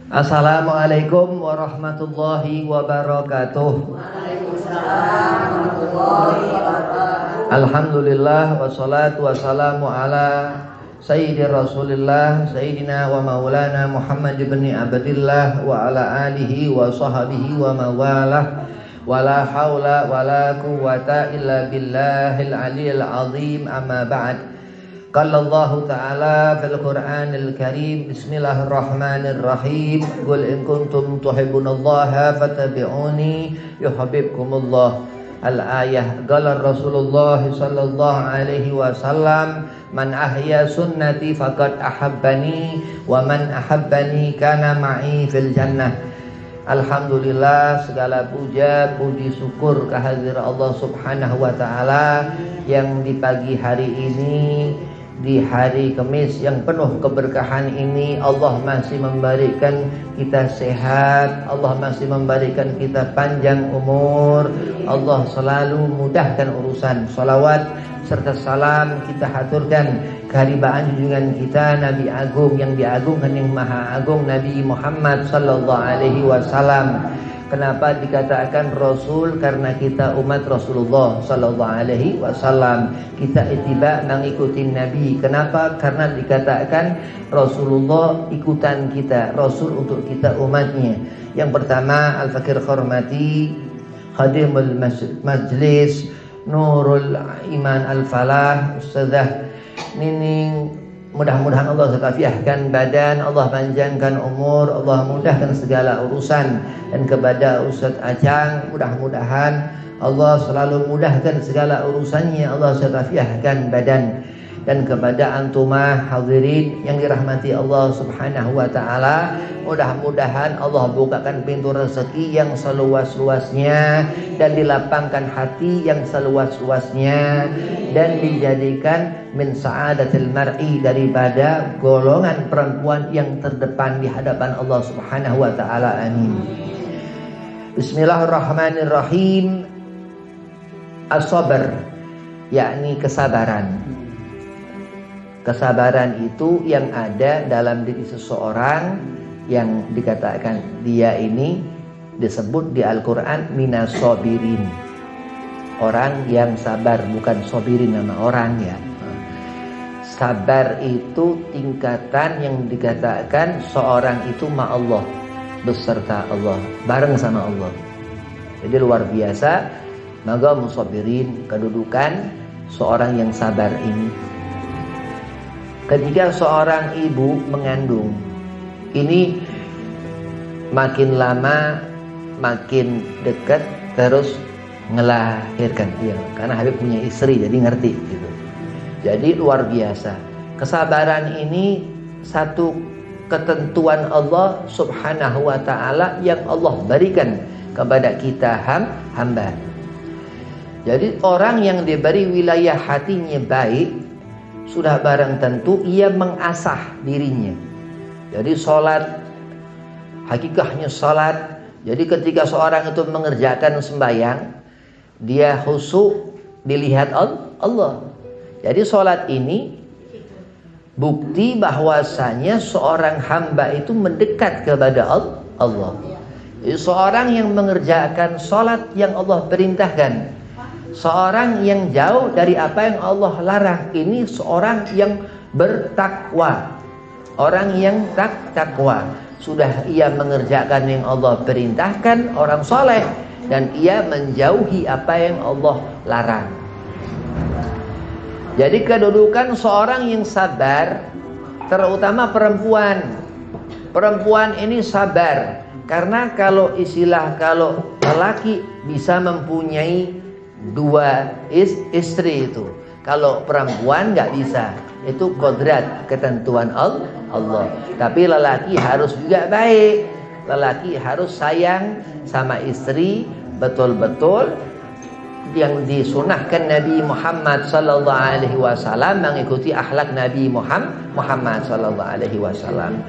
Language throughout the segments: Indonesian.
Assalamualaikum warahmatullahi wabarakatuh. Waalaikumsalam warahmatullahi wabarakatuh. Alhamdulillah wassalatu wassalamu ala Sayyidi Rasulillah Sayyidina wa maulana Muhammad ibn Abdillah wa ala alihi wa sahbihi wa mawalah. Wala hawla wala quwwata illa billahil aliyil azim, amma ba'd. Qala Allah Ta'ala fil Qur'anil Karim, Bismillahirrahmanirrahim, Qul in kuntum tuhibbunallaha fattabi'uni yuhibbukumullah. Al-ayah. Qala Rasulullah sallallahu alaihi wasallam, man ahya sunnati faqad ahabbani wa man ahabbani kana ma'i fil jannah. Alhamdulillah, segala puja puji syukur kehadirat Allah Subhanahu wa taala yang di pagi hari ini, di hari Kamis yang penuh keberkahan ini, Allah masih memberikan kita sehat, Allah masih memberikan kita panjang umur, Allah selalu mudahkan urusan. Salawat serta salam kita haturkan keharibaan junjungan kita Nabi Agung yang diagungkan yang Maha Agung, Nabi Muhammad sallallahu alaihi wasallam. Kenapa dikatakan Rasul? Karena kita umat Rasulullah sallallahu alaihi wasallam. Kita ittiba, mengikuti Nabi. Kenapa? Karena dikatakan Rasulullah ikutan kita, Rasul untuk kita umatnya. Yang pertama, Al-Fakir Khormati Khadimul Majlis Nurul Iman Al-Falah Ustazah Nining, mudah-mudahan Allah setafiahkan badan, Allah panjangkan umur, Allah mudahkan segala urusan. Dan kepada Ustaz Acang, mudah-mudahan Allah selalu mudahkan segala urusannya, Allah setafiahkan badan. Dan kepada antumah hadirin yang dirahmati Allah Subhanahu wa taala, mudah-mudahan Allah bukakan pintu rezeki yang seluas-luasnya dan dilapangkan hati yang seluas-luasnya dan dijadikan min sa'adatil mar'i, daripada golongan perempuan yang terdepan di hadapan Allah Subhanahu wa taala. Amin. Bismillahirrahmanirrahim. As-sabr, yakni kesabaran. Kesabaran itu yang ada dalam diri seseorang yang dikatakan dia ini disebut di Al-Quran minas sobirin, orang yang sabar, bukan sobirin nama orang ya. Sabar itu tingkatan yang dikatakan seorang itu ma'allah, beserta Allah, bareng sama Allah. Jadi luar biasa. Maka musabirin, kedudukan seorang yang sabar ini. Ketika seorang ibu mengandung, ini makin lama makin dekat terus ngelahirkan dia, karena Habib punya istri jadi ngerti gitu. Jadi luar biasa. Kesabaran ini satu ketentuan Allah Subhanahu wa taala yang Allah berikan kepada kita hamba. Jadi orang yang diberi wilayah hatinya baik, sudah barang tentu ia mengasah dirinya. Jadi sholat, hakikatnya sholat. Jadi ketika seorang itu mengerjakan sembahyang, dia khusyuk dilihat Allah. Jadi sholat ini bukti bahwasanya seorang hamba itu mendekat kepada Allah. Jadi seorang yang mengerjakan sholat yang Allah perintahkan, seorang yang jauh dari apa yang Allah larang, ini seorang yang bertakwa. Orang yang takwa, sudah ia mengerjakan yang Allah perintahkan, orang soleh, dan ia menjauhi apa yang Allah larang. Jadi kedudukan seorang yang sabar, terutama perempuan. Perempuan ini sabar, karena kalau lelaki bisa mempunyai dua istri itu, kalau perempuan nggak bisa. Itu kodrat, ketentuan Allah. Tapi lelaki harus juga baik. Lelaki harus sayang sama istri betul-betul, yang disunahkan Nabi Muhammad sallallahu alaihi wasallam, mengikuti akhlak Nabi Muhammad sallallahu alaihi wasallam.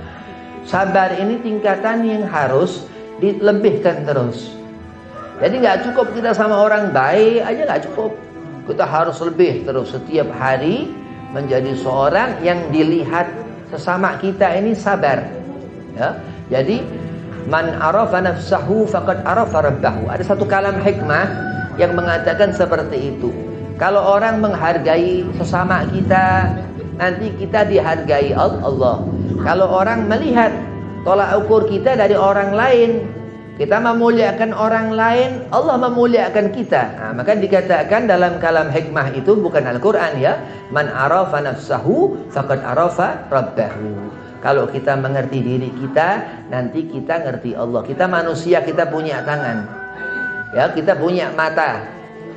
Sabar ini tingkatan yang harus dilebihkan terus. Jadi nggak cukup kita sama orang baik aja, nggak cukup. Kita harus lebih terus, setiap hari menjadi seorang yang dilihat sesama kita ini sabar. Ya. Jadi man arafa nafsahu faqad arafa rabbahu. Ada satu kalam hikmah yang mengatakan seperti itu. Kalau orang menghargai sesama kita, nanti kita dihargai Allah. Kalau orang melihat tolak ukur kita dari orang lain, kita memuliakan orang lain, Allah memuliakan kita. Nah, maka dikatakan dalam kalam hikmah itu, bukan Al-Quran ya, man arafa nafsahu faqad arafa rabbahu. Kalau kita mengerti diri kita, nanti kita ngerti Allah. Kita manusia, kita punya tangan, ya, kita punya mata,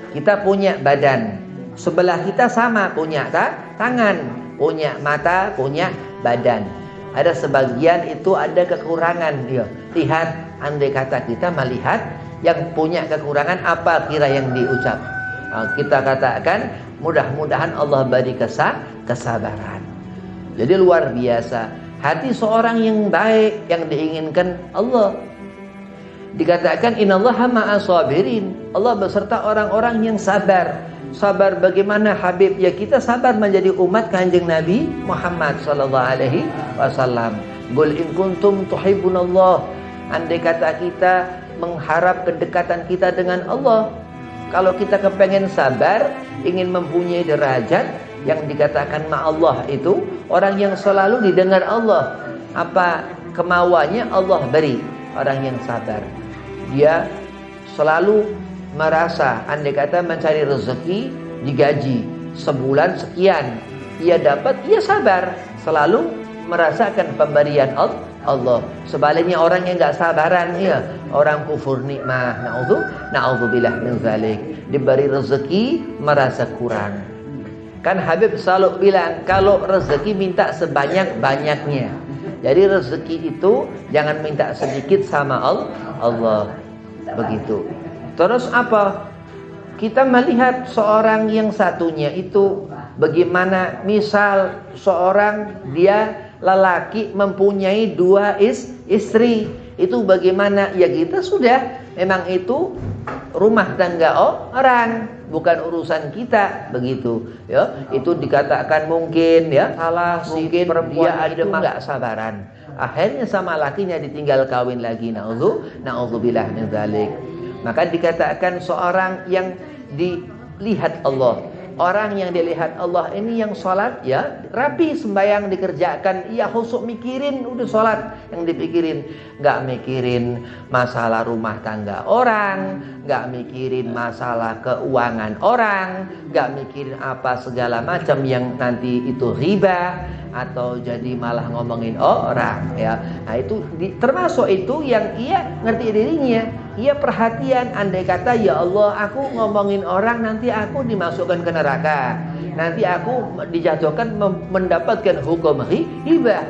kita punya badan. Sebelah kita sama punya tangan, punya mata, punya badan. Ada sebagian itu ada kekurangan dia. Lihat, andai kata kita melihat yang punya kekurangan, apa kira yang diucap? Nah, kita katakan mudah-mudahan Allah beri kesabaran. Jadi luar biasa. Hati seorang yang baik yang diinginkan Allah. Dikatakan innallaha ma'as sabirin. Allah beserta orang-orang yang sabar. Sabar bagaimana Habib? Ya kita sabar menjadi umat Kanjeng Nabi Muhammad sallallahu alaihi wasallam. Qul in kuntum tuhibbunallah. Andai kata kita mengharap kedekatan kita dengan Allah, kalau kita kepengen sabar, ingin mempunyai derajat yang dikatakan ma'allah itu, orang yang selalu didengar Allah. Apa kemauannya Allah beri. Orang yang sabar, dia selalu merasa andai kata mencari rezeki digaji sebulan sekian, ia dapat, ia sabar, selalu merasakan pemberian Allah. Sebaliknya orang yang enggak sabaran, ya, orang kufur nikmah, na'udzubillah min zalik, diberi rezeki merasa kurang. Kan Habib selalu bilang, kalau rezeki minta sebanyak-banyaknya. Jadi rezeki itu jangan minta sedikit sama Allah. Begitu. Terus apa? Kita melihat seorang yang satunya itu bagaimana, misal seorang dia lelaki mempunyai 2 istri. Itu bagaimana? Ya kita sudah, memang itu rumah tangga orang, bukan urusan kita, begitu ya. Itu dikatakan mungkin ya salah, mungkin perempuan dia enggak sabaran, akhirnya sama lakinya ditinggal kawin lagi. Na'udzubillah min dzalik. Maka dikatakan seorang yang dilihat Allah, orang yang dilihat Allah ini yang sholat ya rapi, sembahyang dikerjakan, ia khusyuk mikirin, udah sholat yang dipikirin, nggak mikirin masalah rumah tangga orang, nggak mikirin masalah keuangan orang, nggak mikirin apa segala macam yang nanti itu riba atau jadi malah ngomongin orang ya. Nah itu termasuk itu yang ia ngerti dirinya, ia perhatian. Andai kata ya Allah, aku ngomongin orang nanti aku dimasukkan ke neraka, nanti aku dijatuhkan mendapatkan hukum hibah.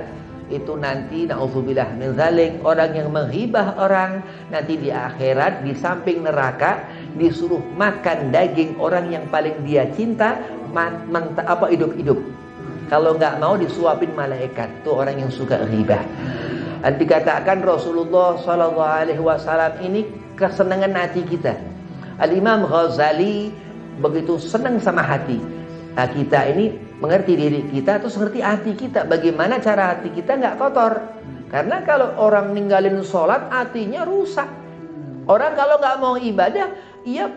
Itu nanti na'udzubillah min dzalik, orang yang menghibah orang nanti di akhirat di samping neraka disuruh makan daging orang yang paling dia cinta, hidup-hidup. Kalau nggak mau disuapin malaikat, tuh orang yang suka ghibah. Dan dikatakan Rasulullah SAW ini kesenangan hati kita. Al-Imam Ghazali begitu senang sama hati. Nah, kita ini mengerti diri kita, terus ngerti hati kita. Bagaimana cara hati kita nggak kotor? Karena kalau orang ninggalin sholat, hatinya rusak. Orang kalau nggak mau ibadah, ia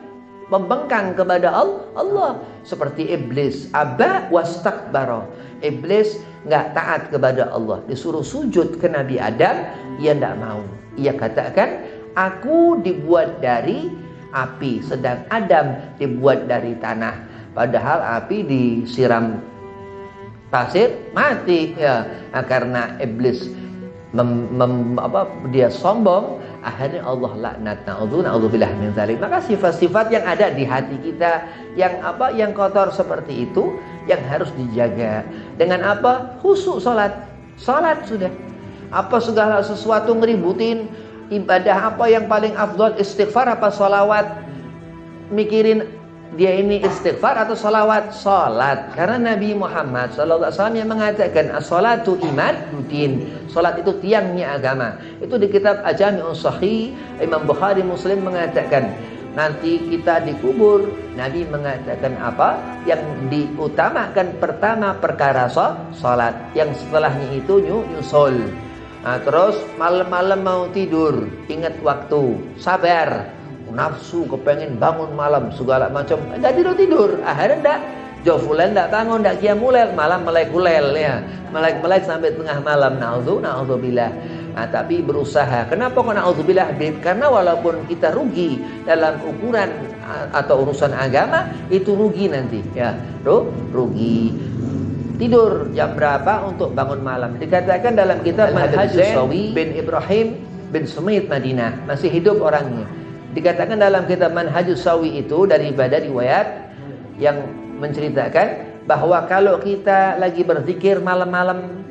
membengkang kepada Allah. Seperti iblis, aba wastakbara. Iblis nggak taat kepada Allah, disuruh sujud ke Nabi Adam, ia nggak mau. Ia katakan, aku dibuat dari api, sedang Adam dibuat dari tanah. Padahal api disiram pasir mati ya. Nah, karena iblis dia sombong, akhirnya Allah laknat. Na'udzubillah min dzalik. Maka sifat-sifat yang ada di hati kita yang kotor seperti itu yang harus dijaga. Dengan apa? Khusyuk salat sudah. Apa segala sesuatu ngeributin ibadah, apa yang paling afdal, istighfar apa sholawat? Mikirin dia ini istighfar atau salawat? Salat. Karena Nabi Muhammad SAW yang mengatakan as-salatu imaduddin. Salat itu tiangnya agama. Itu di kitab Ajami'us Shahih, Imam Bukhari Muslim mengatakan nanti kita dikubur. Nabi mengatakan apa? Yang diutamakan pertama perkara salat, yang setelahnya itu nyusul. Nah, terus malam-malam mau tidur, ingat waktu, sabar. Nafsu kepengen bangun malam segala macam, enggak tidur. Akhirnya enggak jofulen, enggak bangun, enggak qiyamulail, malam melek-ulel ya. Melek-melek sampai tengah malam. Na'udzubillah. Nah, tapi berusaha. Kenapa kok na'udzubillah? Karena walaupun kita rugi dalam ukuran atau urusan agama, itu rugi nanti ya. Rugi. Tidur jam berapa untuk bangun malam? Dikatakan dalam kitab Manhajus Sawi bin Ibrahim bin Sumait Madinah, masih hidup orangnya. Dikatakan dalam kitab Manhajus Sawi itu daripada riwayat yang menceritakan bahwa kalau kita lagi berzikir malam-malam,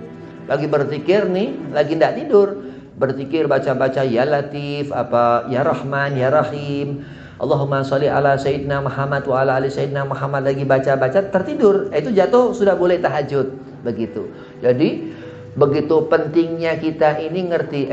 lagi berzikir nih, lagi tidak tidur, berzikir baca-baca ya Latif, apa ya Rahman, ya Rahim, Allahumma sholli ala Sayyidina Muhammad wa ala ali Sayyidina Muhammad, lagi baca-baca tertidur, itu jatuh sudah boleh tahajud begitu. Jadi begitu pentingnya kita ini ngerti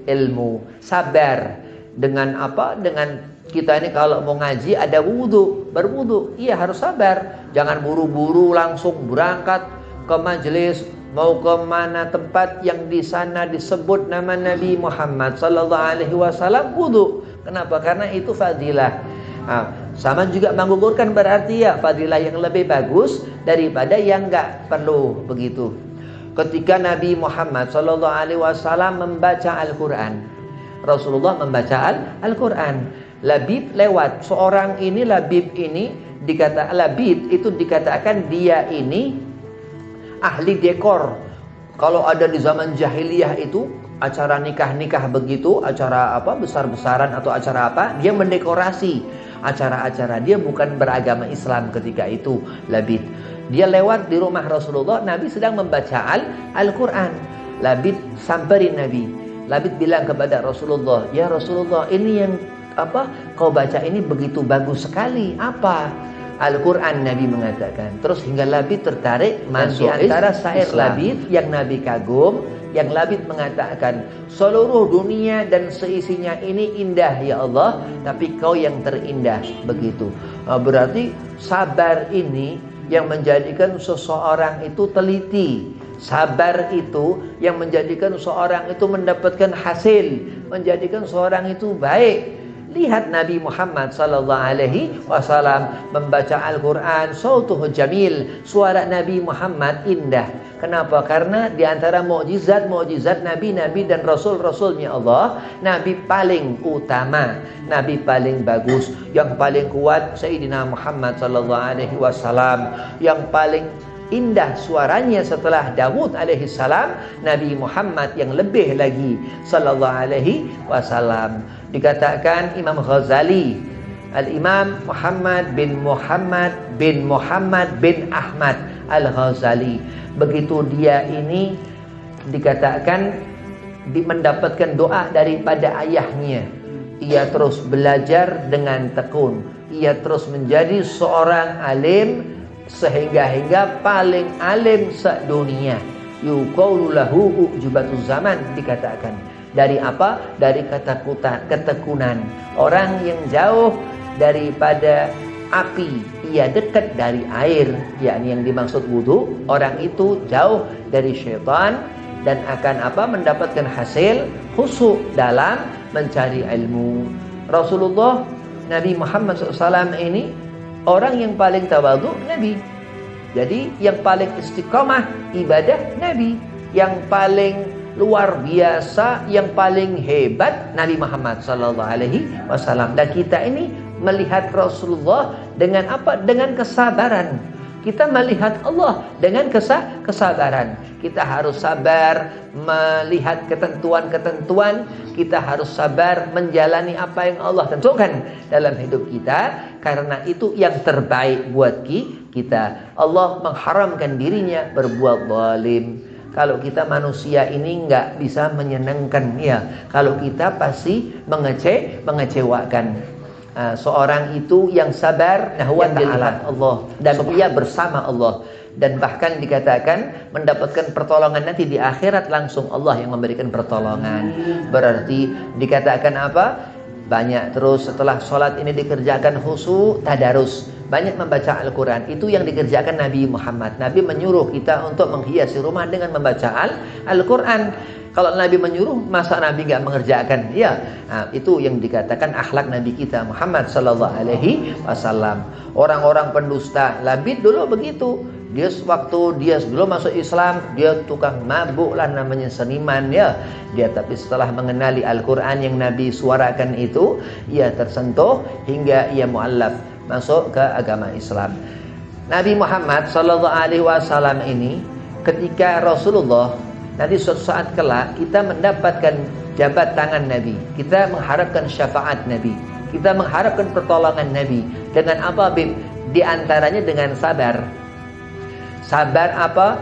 ilmu, sabar dengan apa? Dengan kita ini kalau mau ngaji ada berwudu, iya harus sabar, jangan buru-buru langsung berangkat ke majelis, mau ke mana tempat yang di sana disebut nama Nabi Muhammad sallallahu alaihi wasallam, wudu. Kenapa? Karena itu fadilah. Nah, sama juga menggugurkan berarti ya fadilah yang lebih bagus daripada yang enggak perlu begitu. Ketika Nabi Muhammad sallallahu alaihi wasallam membaca Al-Qur'an, Rasulullah membaca Al-Qur'an, Labid lewat. Seorang ini Labid ini Labid itu dikatakan dia ini ahli dekor. Kalau ada di zaman jahiliyah itu acara nikah-nikah begitu, acara apa besar-besaran atau acara apa, dia mendekorasi acara-acara. Dia bukan beragama Islam ketika itu, Labid. Dia lewat di rumah Rasulullah, Nabi sedang membaca Al-Qur'an. Labid samperin Nabi. Labid bilang kepada Rasulullah, "Ya Rasulullah, ini yang apa kau baca ini begitu bagus sekali. Apa?" Al-Qur'an, Nabi mengatakan. Terus hingga Labid tertarik. Masuk di antara syair Labid yang Nabi kagum, yang Labid mengatakan, seluruh dunia dan seisinya ini indah ya Allah, tapi kau yang terindah. Begitu. Berarti sabar ini yang menjadikan seseorang itu teliti. Sabar itu yang menjadikan seseorang itu mendapatkan hasil, menjadikan seseorang itu baik. Lihat Nabi Muhammad sallallahu alaihi wasallam membaca Al-Qur'an, sautuhu jamil, suara Nabi Muhammad indah. Kenapa? Karena di antara mukjizat Nabi dan rasul-rasulnya Allah, Nabi paling utama, Nabi paling bagus, yang paling kuat Sayyidina Muhammad sallallahu alaihi wasallam, yang paling indah suaranya setelah Dawud alaihi salam, Nabi Muhammad yang lebih lagi sallallahu alaihi wasallam. Dikatakan Imam Ghazali, Al-Imam Muhammad bin Ahmad Al-Ghazali, begitu dia ini dikatakan mendapatkan doa daripada ayahnya, ia terus belajar dengan tekun, ia terus menjadi seorang alim sehingga paling alim sedunia. Yuqaulu lahu ujubatuz zaman, dikatakan. Dari apa? Dari ketekunan. Orang yang jauh daripada api, ia dekat dari air, yakni yang dimaksud wudu. Orang itu jauh dari syaitan dan akan apa? Mendapatkan hasil khusyuk dalam mencari ilmu. Rasulullah Nabi Muhammad SAW ini orang yang paling tawadhu, Nabi. Jadi yang paling istiqamah ibadah, Nabi. Yang paling luar biasa, yang paling hebat, Nabi Muhammad sallallahu alaihi wasallam. Dan kita ini melihat Rasulullah dengan apa? Dengan kesabaran. Kita melihat Allah dengan kesabaran. Kita harus sabar melihat ketentuan-ketentuan. Kita harus sabar menjalani apa yang Allah tentukan dalam hidup kita. Karena itu yang terbaik buat kita. Allah mengharamkan dirinya berbuat zalim. Kalau kita manusia ini nggak bisa menyenangkan ya. Kalau kita pasti mengecewakan. Seorang itu yang sabar, nahwan ta'ala Allah, dan ia bersama Allah, dan bahkan dikatakan mendapatkan pertolongan nanti di akhirat, langsung Allah yang memberikan pertolongan. Berarti dikatakan apa? Banyak terus setelah sholat ini dikerjakan khusyuk, tadarus, banyak membaca Al-Quran. Itu yang dikerjakan Nabi Muhammad. Nabi menyuruh kita untuk menghiasi rumah dengan membaca Al-Quran. Kalau Nabi menyuruh, masa Nabi nggak mengerjakan? Ya, nah, itu yang dikatakan akhlak Nabi kita Muhammad Sallallahu Alaihi Wasallam. Orang-orang pendusta, Labid dulu begitu. Waktu dia belum masuk Islam, dia tukang mabuk lah, namanya seniman ya. Dia tapi setelah mengenali Al-Quran yang Nabi suarakan itu, ia tersentuh hingga ia mu'allaf, masuk ke agama Islam. Nabi Muhammad Sallallahu Alaihi Wasallam ini, ketika Rasulullah nanti suatu saat kelak kita mendapatkan jabat tangan Nabi, kita mengharapkan syafaat Nabi, kita mengharapkan pertolongan Nabi. Dengan apa, Bib? Di antaranya dengan sabar. Sabar apa?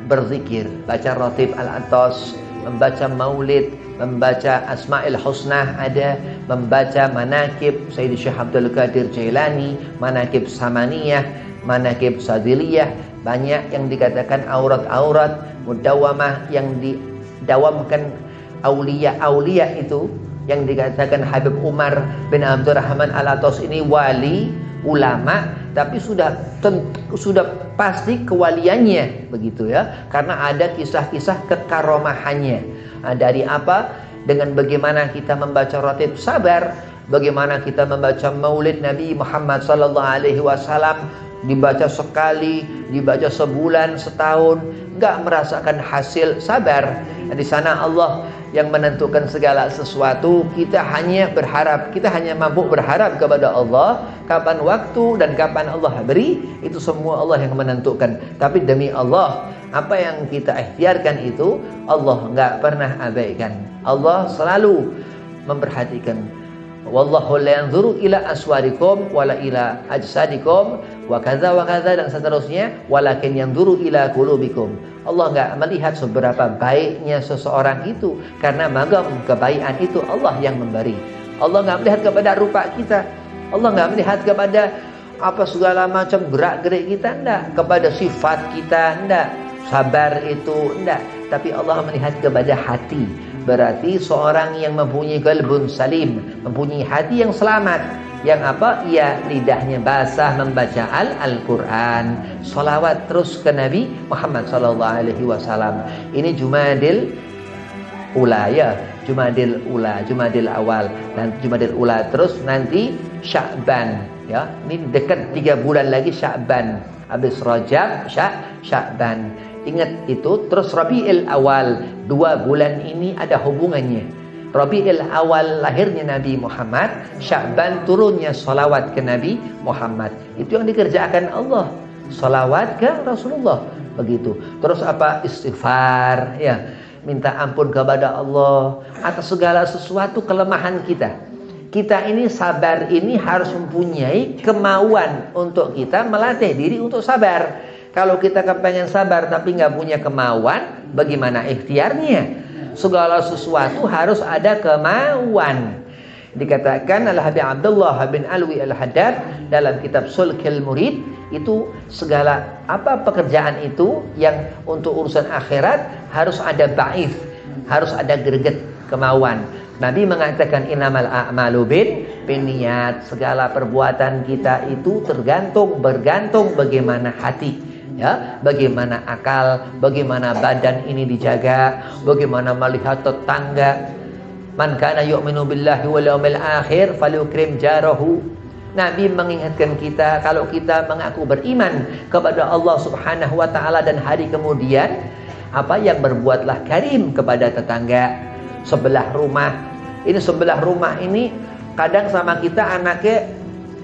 Berzikir, baca Ratib Al-Atas, membaca Maulid, membaca Asma'il Husnah ada, membaca Manaqib Sayyidi Syekh Abdul Qadir Jailani, Manaqib Samaniyah, Manaqib Sadiliyah, banyak yang dikatakan aurat-aurat mudawamah yang didawamkan aulia-aulia itu, yang dikatakan Habib Umar bin Abdurrahman Al-Atas ini wali ulama, tapi sudah pasti kewaliannya begitu ya, karena ada kisah-kisah kekaromahannya. Nah, dari apa? Dengan bagaimana kita membaca ratib sabar, bagaimana kita membaca Maulid Nabi Muhammad sallallahu alaihi wasallam, dibaca sekali, dibaca sebulan, setahun, enggak merasakan hasil sabar. Nah, di sana Allah yang menentukan segala sesuatu. Kita hanya berharap, kita hanya mampu berharap kepada Allah. Kapan waktu dan kapan Allah beri, itu semua Allah yang menentukan. Tapi demi Allah, apa yang kita ikhtiarkan itu Allah enggak pernah abaikan. Allah selalu memperhatikan. Wallahu la yanzuru ila aswarikum wala ila ajsadikum wa kadza dan seterusnya, walakin yanzuru ila qulubikum. Allah enggak melihat seberapa baiknya seseorang itu, karena magam kebaikan itu Allah yang memberi. Allah enggak melihat kepada rupa kita, Allah enggak melihat kepada apa segala macam gerak-gerik kita, enggak, kepada sifat kita, enggak, sabar itu enggak, tapi Allah melihat kepada hati. Berarti seorang yang mempunyai qalbun salim, mempunyai hati yang selamat, yang apa? Ya, lidahnya basah membaca Al-Quran, salawat terus ke Nabi Muhammad sallallahu alaihi wasallam. Ini Jumadil Ula ya, Jumadil Ula, Jumadil Awal, dan Jumadil Ula terus nanti Sya'ban ya. Ini dekat 3 bulan lagi Sya'ban. Habis Rajab, Sya'ban. Ingat itu. Terus Rabi'il Awal, 2 bulan ini ada hubungannya. Rabi'il Awal lahirnya Nabi Muhammad, Sya'ban turunnya salawat ke Nabi Muhammad. Itu yang dikerjakan Allah, salawat ke Rasulullah begitu. Terus apa? Istighfar ya, minta ampun kepada Allah atas segala sesuatu kelemahan kita. Kita ini sabar ini harus mempunyai kemauan untuk kita melatih diri untuk sabar. Kalau kita kepengen sabar tapi nggak punya kemauan, bagaimana ikhtiarnya? Segala sesuatu harus ada kemauan. Dikatakan Al-Habib Abdullah bin Alwi Al-Haddad dalam kitab Sulhul Murid, itu segala apa pekerjaan itu yang untuk urusan akhirat harus ada ba'ith, harus ada greget kemauan. Nabi mengatakan innamal a'malu binniyat, segala perbuatan kita itu bergantung bagaimana hati. Ya, bagaimana akal, bagaimana badan ini dijaga, bagaimana melihat tetangga. Man kana yu'minu billahi wal yawmil akhir falyukrim jarahu. Nabi mengingatkan kita, kalau kita mengaku beriman kepada Allah Subhanahu wa taala dan hari kemudian, apa yang berbuatlah karim kepada tetangga sebelah rumah. Ini sebelah rumah ini kadang sama kita anaknya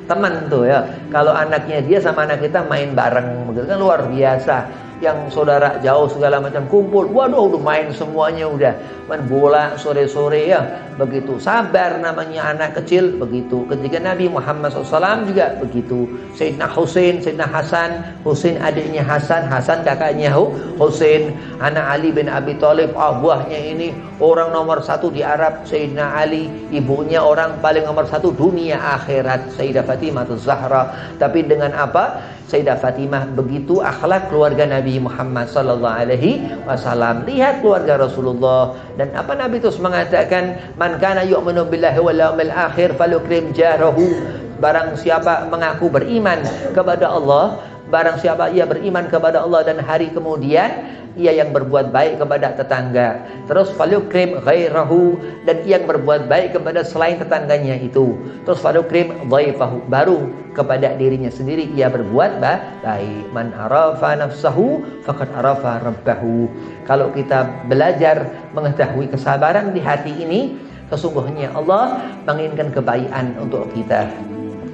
teman tuh ya. Kalau anaknya dia sama anak kita main bareng begitu kan luar biasa. Yang saudara jauh segala macam kumpul, waduh udah main semuanya, udah main bola sore-sore ya. Begitu sabar namanya anak kecil begitu. Ketika Nabi Muhammad SAW juga begitu. Sayyidina Husain, Sayyidina Hasan, Husain adiknya Hasan, Hasan kakaknya Husain, anak Ali bin Abi Thalib, buahnya ini orang nomor 1 di Arab, Sayyidina Ali, ibunya orang paling nomor 1 dunia akhirat, Sayyidah Fatimah Zahra. Tapi dengan apa? Sayyidah Fatimah begitu akhlak keluarga Nabi Muhammad sallallahu alaihi wasallam. Lihat keluarga Rasulullah, dan apa Nabi terus mengatakan, man kana yu'minu billahi wal yawmil akhir falyukrim jarahu. Barang siapa mengaku beriman kepada Allah, Barang siapa ia beriman kepada Allah dan hari kemudian, ia yang berbuat baik kepada tetangga. Terus falyukrim ghairahu, dan ia yang berbuat baik kepada selain tetangganya itu. Terus falyukrim dhaifahu, baru kepada dirinya sendiri ia berbuat baik. Man arafa nafsahu faqad arafa rabbahu. Kalau kita belajar mengetahui kesabaran di hati ini, sesungguhnya Allah menginginkan kebaikan untuk kita.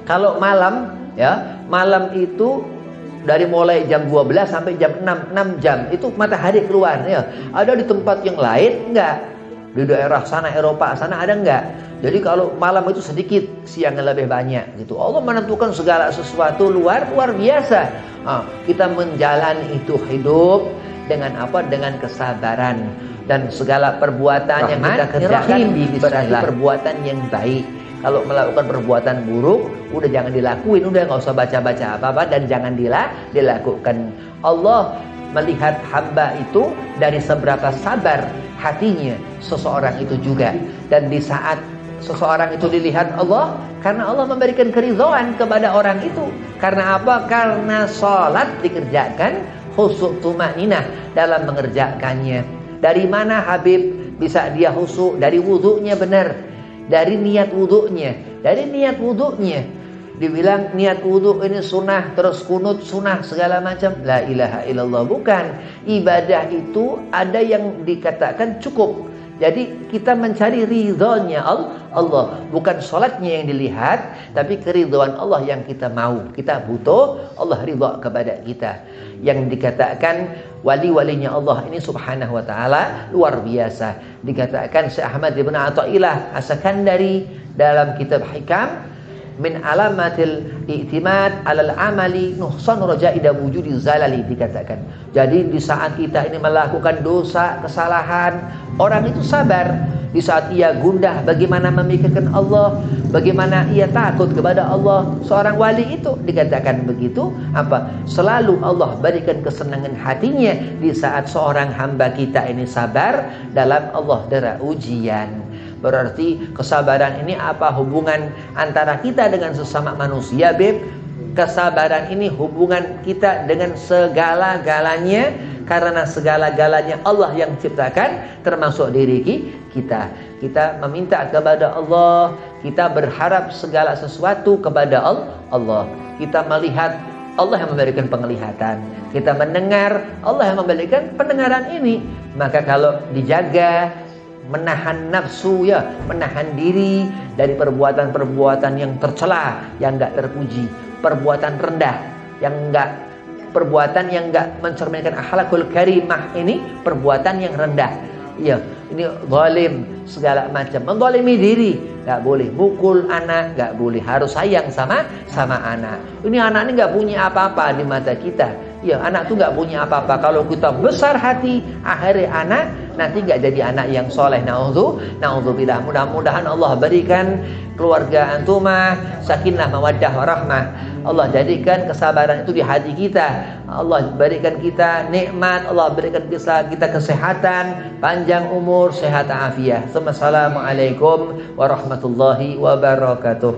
Kalau malam, ya, malam itu dari mulai jam 12 sampai jam 6 jam itu matahari keluar, ya. Ada di tempat yang lain enggak? Di daerah sana, Eropa sana ada enggak? Jadi kalau malam itu sedikit, siangnya lebih banyak gitu. Allah menentukan segala sesuatu luar biasa. Kita menjalani itu hidup dengan apa? Dengan kesabaran, dan segala perbuatan yang kita kerjakan berarti perbuatan yang baik. Kalau melakukan perbuatan buruk, udah jangan dilakuin, udah nggak usah baca-baca apa-apa dan jangan dilakukan. Allah melihat hamba itu dari seberapa sabar hatinya seseorang itu juga. Dan di saat seseorang itu dilihat Allah, karena Allah memberikan keridhaan kepada orang itu. Karena apa? Karena sholat dikerjakan khusyuk tumaninah dalam mengerjakannya. Dari mana Habib bisa dia khusyuk? Dari wudunya benar. Dari niat wudhunya, dibilang niat wudhu ini sunnah, terus kunut sunnah segala macam, la ilaha illallah. Bukan, ibadah itu ada yang dikatakan cukup. Jadi kita mencari ridhonya Allah, bukan sholatnya yang dilihat, tapi keridhaan Allah yang kita mau. Kita butuh Allah ridha kepada kita. Yang dikatakan wali-walinya Allah ini subhanahu wa ta'ala luar biasa. Dikatakan Syekh Ahmad Ibn Athaillah As-Sakandari dalam kitab Hikam, min alamatil i'timad alal amali nuhsan raja'ida wujudi zalali, dikatakan. Jadi di saat kita ini melakukan dosa, kesalahan, orang itu sabar. Di saat ia gundah bagaimana memikirkan Allah, bagaimana ia takut kepada Allah. Seorang wali itu dikatakan begitu, apa? Selalu Allah berikan kesenangan hatinya di saat seorang hamba kita ini sabar dalam Allah dera ujian. Berarti kesabaran ini apa hubungan antara kita dengan sesama manusia, Beb? Kesabaran ini hubungan kita dengan segala-galanya, karena segala-galanya Allah yang ciptakan, termasuk diri kita. Kita meminta kepada Allah, kita berharap segala sesuatu kepada Allah. Kita melihat, Allah yang memberikan penglihatan. Kita mendengar, Allah yang memberikan pendengaran ini. Maka kalau dijaga, menahan nafsu, ya, menahan diri dari perbuatan-perbuatan yang tercela, yang enggak terpuji, perbuatan rendah, perbuatan yang enggak mencerminkan akhlakul karimah, ini perbuatan yang rendah. Iya, ini zalim segala macam, menzalimi diri, enggak boleh. Mukul anak enggak boleh, harus sayang sama anak. Ini anak ini enggak punya apa-apa di mata kita. Ya, anak tuh nggak punya apa-apa. Kalau kita besar hati, akhirnya anak nanti nggak jadi anak yang soleh. Na'udzubillah. Mudah-mudahan Allah berikan keluarga antumah sakinah, mawaddah, warahmah. Allah jadikan kesabaran itu di hati kita. Allah berikan kita nikmat. Allah berikan kita kesehatan, panjang umur, sehat afiah. Assalamualaikum warahmatullahi wabarakatuh.